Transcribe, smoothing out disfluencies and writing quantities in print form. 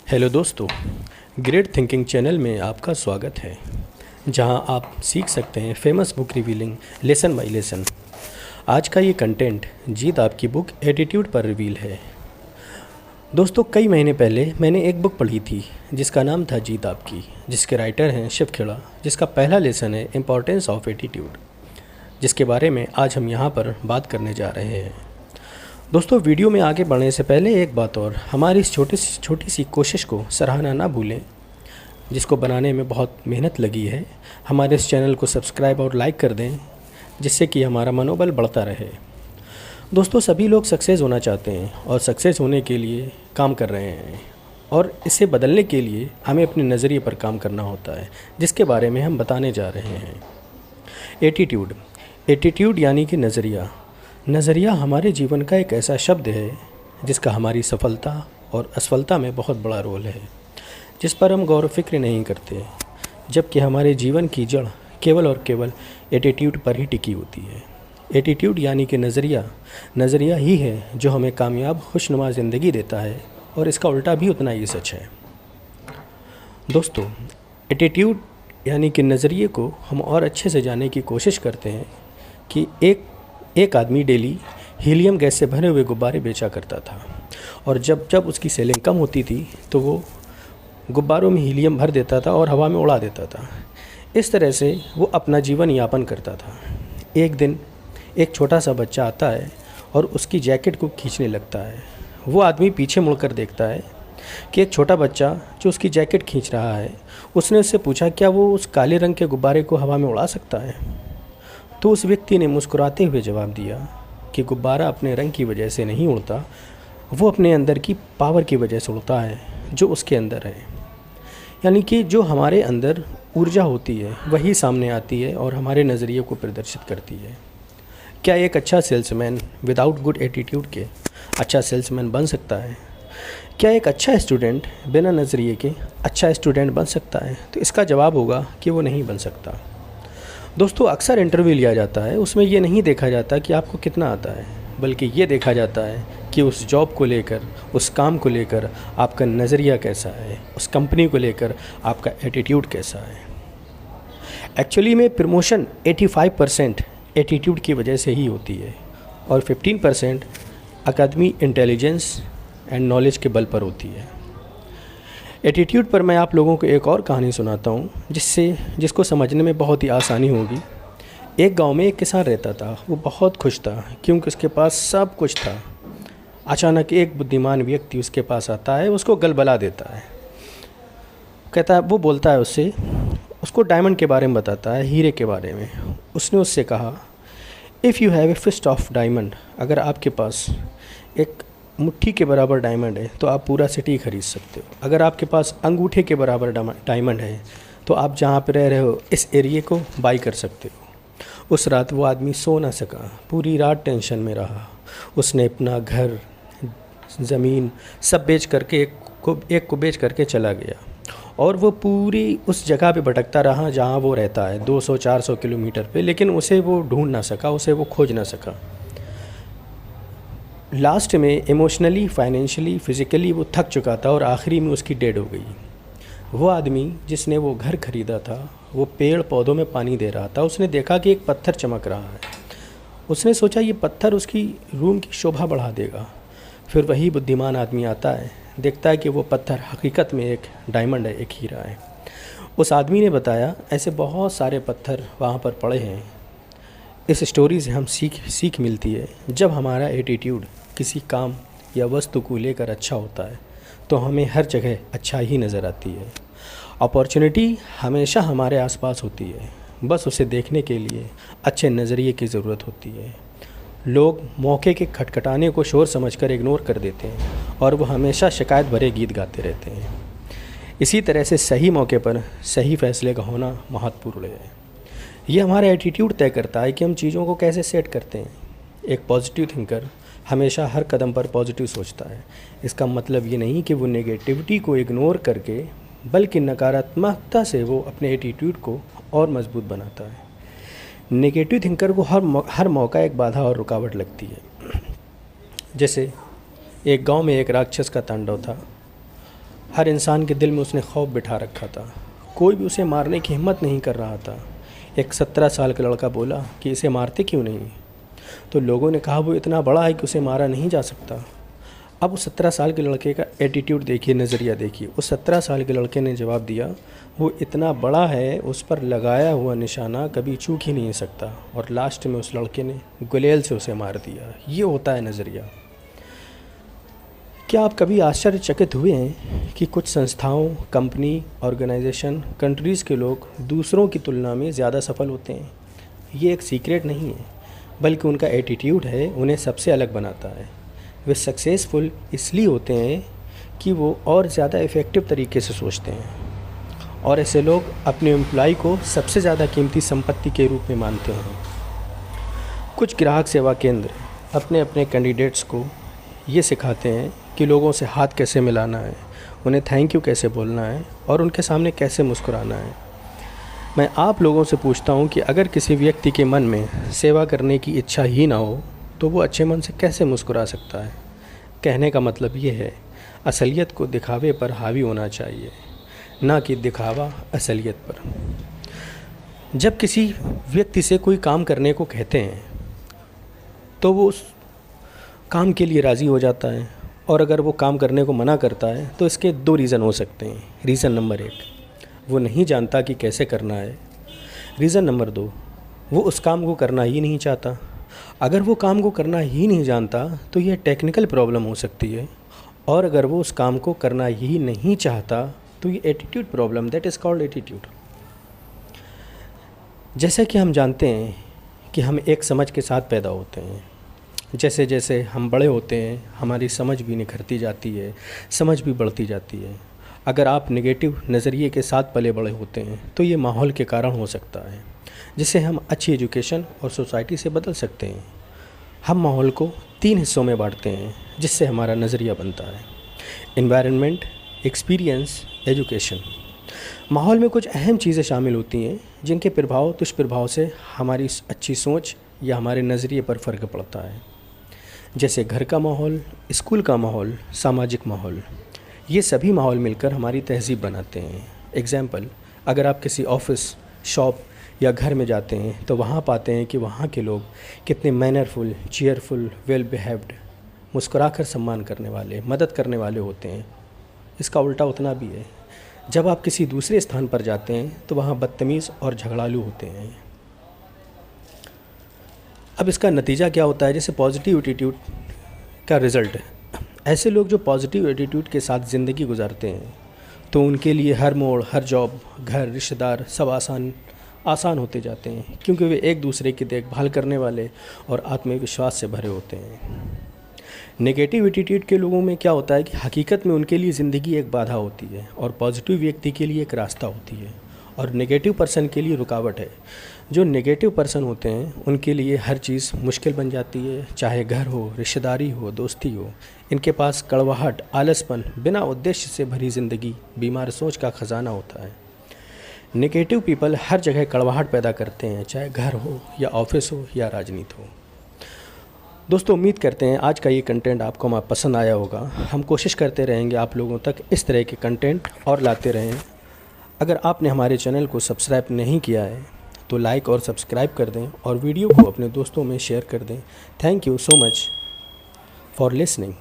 Hello दोस्तों, great thinking channel में आपका स्वागत है, जहां आप सीख सकते हैं famous book revealing lesson bye lesson. आज का ये कंटेंट जीत आपकी बुक एटीट्यूड पर रिवील है। दोस्तों, कई महीने पहले मैंने एक बुक पढ़ी थी जिसका नाम था जीत आपकी, जिसके राइटर हैं शिव खेड़ा, जिसका पहला लेसन है इम्पोर्टेंस ऑफ एटीट्यूड, जिसके बारे में आज हम यहाँ पर बात करने जा रहे हैं। दोस्तों, वीडियो में आगे बढ़ने से पहले एक बात और, हमारी इस छोटी सी कोशिश को सराहना ना भूलें, जिसको बनाने में बहुत मेहनत लगी है। हमारे इस चैनल को सब्सक्राइब और लाइक कर दें, जिससे कि हमारा मनोबल बढ़ता रहे। दोस्तों, सभी लोग सक्सेस होना चाहते हैं और सक्सेस होने के लिए काम कर रहे हैं, और इसे बदलने के लिए हमें अपने नज़रिए पर काम करना होता है, जिसके बारे में हम बताने जा रहे हैं। एटीट्यूड यानी कि नज़रिया हमारे जीवन का एक ऐसा शब्द है जिसका हमारी सफलता और असफलता में बहुत बड़ा रोल है, जिस पर हम गौर फिक्र नहीं करते, जबकि हमारे जीवन की जड़ केवल और केवल एटीट्यूड पर ही टिकी होती है। एटीट्यूड यानी कि नज़रिया ही है जो हमें कामयाब खुशनुमा ज़िंदगी देता है, और इसका उल्टा भी उतना ही सच है। दोस्तों, एटीट्यूड यानी कि नज़रिए को हम और अच्छे से जानने की कोशिश करते हैं कि एक आदमी डेली हीलियम गैस से भरे हुए गुब्बारे बेचा करता था, और जब उसकी सेलिंग कम होती थी तो वो गुब्बारों में हीलियम भर देता था और हवा में उड़ा देता था। इस तरह से वो अपना जीवन यापन करता था। एक दिन एक छोटा सा बच्चा आता है और उसकी जैकेट को खींचने लगता है। वो आदमी पीछे मुड़कर देखता है कि एक छोटा बच्चा जो उसकी जैकेट खींच रहा है, उसने उससे पूछा, क्या वो उस काले रंग के गुब्बारे को हवा में उड़ा सकता है? तो उस व्यक्ति ने मुस्कुराते हुए जवाब दिया कि गुब्बारा अपने रंग की वजह से नहीं उड़ता, वो अपने अंदर की पावर की वजह से उड़ता है जो उसके अंदर है। यानी कि जो हमारे अंदर ऊर्जा होती है वही सामने आती है और हमारे नज़रिए को प्रदर्शित करती है। क्या एक अच्छा सेल्समैन विदाउट गुड एटीट्यूड के अच्छा सेल्समैन बन सकता है? क्या एक अच्छा स्टूडेंट बिना नज़रिए के अच्छा स्टूडेंट बन सकता है? तो इसका जवाब होगा कि वो नहीं बन सकता। दोस्तों, अक्सर इंटरव्यू लिया जाता है, उसमें ये नहीं देखा जाता कि आपको कितना आता है, बल्कि ये देखा जाता है कि उस जॉब को लेकर, उस काम को लेकर आपका नज़रिया कैसा है, उस कंपनी को लेकर आपका एटीट्यूड कैसा है। एक्चुअली में प्रमोशन 85% एटीट्यूड की वजह से ही होती है, और 15% अकादमी इंटेलिजेंस एंड नॉलेज के बल पर होती है। एटीट्यूड पर मैं आप लोगों को एक और कहानी सुनाता हूँ, जिसको समझने में बहुत ही आसानी होगी। एक गांव में एक किसान रहता था। वो बहुत खुश था क्योंकि उसके पास सब कुछ था। अचानक एक बुद्धिमान व्यक्ति उसके पास आता है, उसको गलबला देता है। वो बोलता है उसको डायमंड के बारे में बताता है, हीरे के बारे में। उसने उससे कहा, if you have a fist of diamond, अगर आपके पास एक मुट्ठी के बराबर डायमंड है तो आप पूरा सिटी खरीद सकते हो। अगर आपके पास अंगूठे के बराबर डायमंड है तो आप जहाँ पे रह रहे हो इस एरिए को बाई कर सकते हो। उस रात वो आदमी सो ना सका, पूरी रात टेंशन में रहा। उसने अपना घर, ज़मीन सब बेच करके एक को बेच करके चला गया, और वो पूरी उस जगह पे भटकता रहा जहाँ वो रहता है, 200-400 किलोमीटर पे, लेकिन उसे वो ढूंढ ना सका, उसे वो खोज ना सका। लास्ट में इमोशनली, फाइनेंशियली, फिज़िकली वो थक चुका था, और आखिरी में उसकी डेड हो गई। वो आदमी जिसने वो घर ख़रीदा था, वो पेड़ पौधों में पानी दे रहा था। उसने देखा कि एक पत्थर चमक रहा है। उसने सोचा ये पत्थर उसकी रूम की शोभा बढ़ा देगा। फिर वही बुद्धिमान आदमी आता है, देखता है कि वो पत्थर हकीकत में एक डायमंड है, एक हीरा है। उस आदमी ने बताया, ऐसे बहुत सारे पत्थर वहाँ पर पड़े हैं। इस स्टोरी से हम सीख मिलती है, जब हमारा एटीट्यूड किसी काम या वस्तु को लेकर अच्छा होता है तो हमें हर जगह अच्छा ही नज़र आती है। अपॉर्चुनिटी हमेशा हमारे आसपास होती है, बस उसे देखने के लिए अच्छे नज़रिए की ज़रूरत होती है। लोग मौके के खटखटाने को शोर समझकर इग्नोर कर देते हैं, और वो हमेशा शिकायत भरे गीत गाते रहते हैं। इसी तरह से सही मौके पर सही फैसले का होना महत्वपूर्ण है। ये हमारा एटीट्यूड तय करता है कि हम चीज़ों को कैसे सेट करते हैं। एक पॉजिटिव थिंकर हमेशा हर कदम पर पॉजिटिव सोचता है। इसका मतलब ये नहीं कि वो नेगेटिविटी को इग्नोर करके, बल्कि नकारात्मकता से वो अपने एटीट्यूड को और मजबूत बनाता है। नेगेटिव थिंकर को हर मौका एक बाधा और रुकावट लगती है। जैसे एक गांव में एक राक्षस का तांडव था। हर इंसान के दिल में उसने खौफ बिठा रखा था। कोई भी उसे मारने की हिम्मत नहीं कर रहा था। एक 17 साल का लड़का बोला कि इसे मारते क्यों नहीं, तो लोगों ने कहा वो इतना बड़ा है कि उसे मारा नहीं जा सकता। अब उस 17 साल के लड़के का एटीट्यूड देखिए, नज़रिया देखिए। उस 17 साल के लड़के ने जवाब दिया, वो इतना बड़ा है, उस पर लगाया हुआ निशाना कभी चूक ही नहीं सकता। और लास्ट में उस लड़के ने गुलेल से उसे मार दिया। ये होता है नज़रिया। क्या आप कभी आश्चर्यचकित हुए हैं कि कुछ संस्थाओं, कंपनी, ऑर्गेनाइजेशन, कंट्रीज़ के लोग दूसरों की तुलना में ज़्यादा सफल होते हैं? ये एक सीक्रेट नहीं है, बल्कि उनका एटीट्यूड है, उन्हें सबसे अलग बनाता है। वे सक्सेसफुल इसलिए होते हैं कि वो और ज़्यादा इफ़ेक्टिव तरीके से सोचते हैं, और ऐसे लोग अपने एम्प्लॉय को सबसे ज़्यादा कीमती संपत्ति के रूप में मानते हैं। कुछ ग्राहक सेवा केंद्र अपने अपने कैंडिडेट्स को ये सिखाते हैं कि लोगों से हाथ कैसे मिलाना है, उन्हें थैंक यू कैसे बोलना है और उनके सामने कैसे मुस्कुराना है। मैं आप लोगों से पूछता हूँ कि अगर किसी व्यक्ति के मन में सेवा करने की इच्छा ही ना हो तो वो अच्छे मन से कैसे मुस्कुरा सकता है? कहने का मतलब ये है, असलियत को दिखावे पर हावी होना चाहिए, ना कि दिखावा असलियत पर। जब किसी व्यक्ति से कोई काम करने को कहते हैं तो वो उस काम के लिए राज़ी हो जाता है, और अगर वो काम करने को मना करता है तो इसके 2 रीज़न हो सकते हैं। रीज़न नंबर 1, वो नहीं जानता कि कैसे करना है। रीज़न नंबर 2, वो उस काम को करना ही नहीं चाहता। अगर वो काम को करना ही नहीं जानता तो ये टेक्निकल प्रॉब्लम हो सकती है, और अगर वो उस काम को करना ही नहीं चाहता तो ये attitude problem, that is called attitude. जैसे कि हम जानते हैं कि हम एक समझ के साथ पैदा होते हैं। जैसे जैसे हम बड़े होते हैं हमारी समझ भी निखरती जाती है, समझ भी बढ़ती जाती है। अगर आप नेगेटिव नज़रिए के साथ पले बड़े होते हैं तो ये माहौल के कारण हो सकता है, जिसे हम अच्छी एजुकेशन और सोसाइटी से बदल सकते हैं। हम माहौल को 3 हिस्सों में बांटते हैं जिससे हमारा नज़रिया बनता है: एनवायरनमेंट, एक्सपीरियंस, एजुकेशन। माहौल में कुछ अहम चीज़ें शामिल होती हैं जिनके प्रभाव दुष्प्रभाव से हमारी अच्छी सोच या हमारे नज़रिए पर फ़र्क पड़ता है। जैसे घर का माहौल, स्कूल का माहौल, सामाजिक माहौल, ये सभी माहौल मिलकर हमारी तहज़ीब बनाते हैं। एग्ज़ाम्पल, अगर आप किसी ऑफिस, शॉप या घर में जाते हैं तो वहाँ पाते हैं कि वहाँ के लोग कितने मैनरफुल, चीयरफुल, वेल बिहेव्ड, मुस्कुराकर सम्मान करने वाले, मदद करने वाले होते हैं। इसका उल्टा उतना भी है। जब आप किसी दूसरे स्थान पर जाते हैं तो वहाँ बदतमीज़ और झगड़ालू होते हैं। अब इसका नतीजा क्या होता है? जैसे पॉजिटिव एटीट्यूड का रिज़ल्ट है, ऐसे लोग जो पॉजिटिव एटीट्यूड के साथ ज़िंदगी गुजारते हैं तो उनके लिए हर मोड़, हर जॉब, घर, रिश्तेदार सब आसान होते जाते हैं, क्योंकि वे एक दूसरे की देखभाल करने वाले और आत्मविश्वास से भरे होते हैं। नेगेटिव एटीट्यूड के लोगों में क्या होता है कि हकीकत में उनके लिए ज़िंदगी एक बाधा होती है और पॉजिटिव व्यक्ति के लिए एक रास्ता होती है, और नेगेटिव पर्सन के लिए रुकावट है। जो नेगेटिव पर्सन होते हैं उनके लिए हर चीज़ मुश्किल बन जाती है, चाहे घर हो, रिश्तेदारी हो, दोस्ती हो। इनके पास कड़वाहट, आलसपन, बिना उद्देश्य से भरी ज़िंदगी, बीमार सोच का ख़जाना होता है। नेगेटिव पीपल हर जगह कड़वाहट पैदा करते हैं, चाहे घर हो या ऑफिस हो या राजनीति हो। दोस्तों, उम्मीद करते हैं आज का ये कंटेंट आपको पसंद आया होगा। हम कोशिश करते रहेंगे आप लोगों तक इस तरह के कंटेंट और लाते रहें। अगर आपने हमारे चैनल को सब्सक्राइब नहीं किया है तो लाइक और सब्सक्राइब कर दें और वीडियो को अपने दोस्तों में शेयर कर दें। Thank you so much for listening.